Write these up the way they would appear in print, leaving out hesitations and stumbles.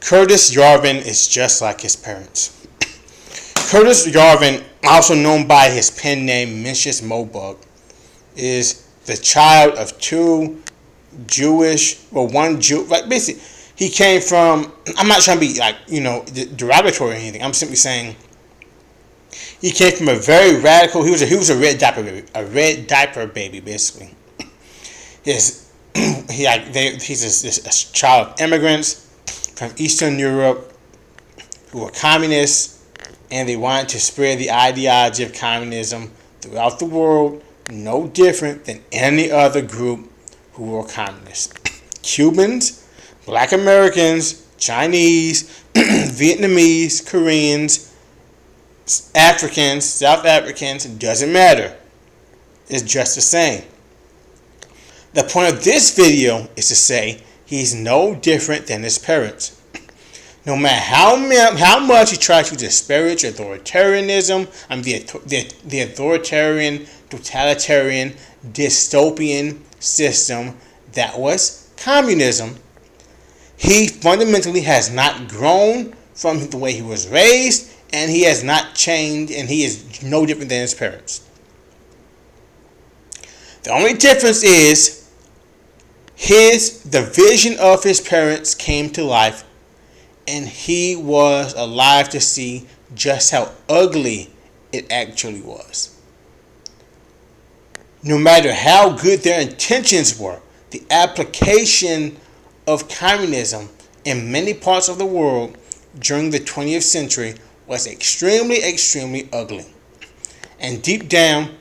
Curtis Yarvin is just like his parents. Curtis Yarvin, also known by his pen name Mencius Moberg, is the child of two one Jew. Like basically, he came from. I'm not trying to be derogatory or anything. I'm simply saying he came from a very radical. He was a red diaper baby basically. He's a child of immigrants from Eastern Europe who were communists, and they wanted to spread the ideology of communism throughout the world, no different than any other group who were communists. Cubans, Black Americans, Chinese, Vietnamese, Koreans, Africans, South Africans, it doesn't matter. It's just the same. The point of this video is to say he's no different than his parents. No matter how much he tries to disparage authoritarianism, the authoritarian, totalitarian, dystopian system that was communism, he fundamentally has not grown from the way he was raised, and he has not changed, and he is no different than his parents. The only difference is the vision of his parents came to life, and he was alive to see just how ugly it actually was. No matter how good their intentions were, the application of communism in many parts of the world during the 20th century was extremely, extremely ugly. And deep down,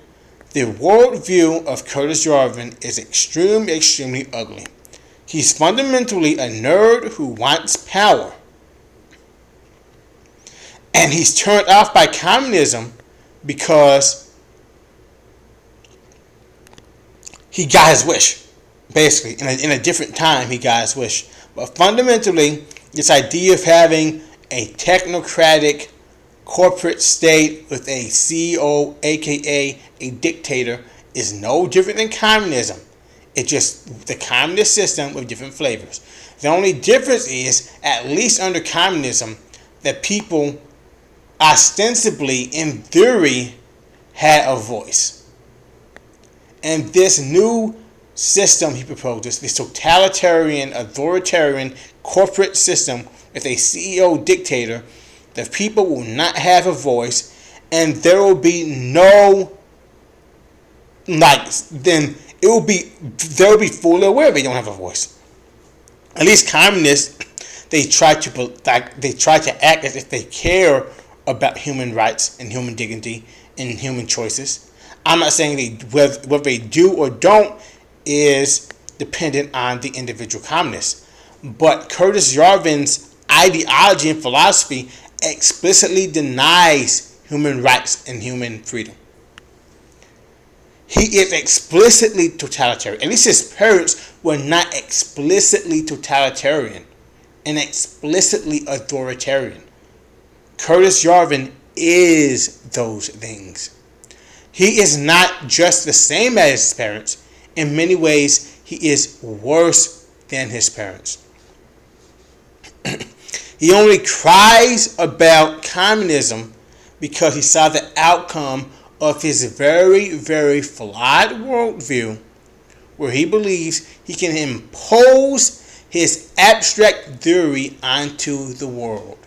the worldview of Curtis Yarvin is extremely, extremely ugly. He's fundamentally a nerd who wants power. And he's turned off by communism because he got his wish. Basically, in a different time, he got his wish. But fundamentally, this idea of having a technocratic corporate state with a CEO, aka a dictator, is no different than communism. It's just the communist system with different flavors. The only difference is, at least under communism, that people ostensibly, in theory, had a voice. And this new system he proposes, this totalitarian, authoritarian corporate system with a CEO dictator, the people will not have a voice, and there will be no then they'll be fully aware they don't have a voice. At least communists, they try to act as if they care about human rights and human dignity and human choices. I'm not saying whether they do or don't is dependent on the individual communist. But Curtis Yarvin's ideology and philosophy explicitly denies human rights and human freedom. He is explicitly totalitarian. At least his parents were not explicitly totalitarian and explicitly authoritarian. Curtis Yarvin is those things. He is not just the same as his parents. In many ways, he is worse than his parents. He only cries about communism because he saw the outcome of his very, very flawed worldview, where he believes he can impose his abstract theory onto the world.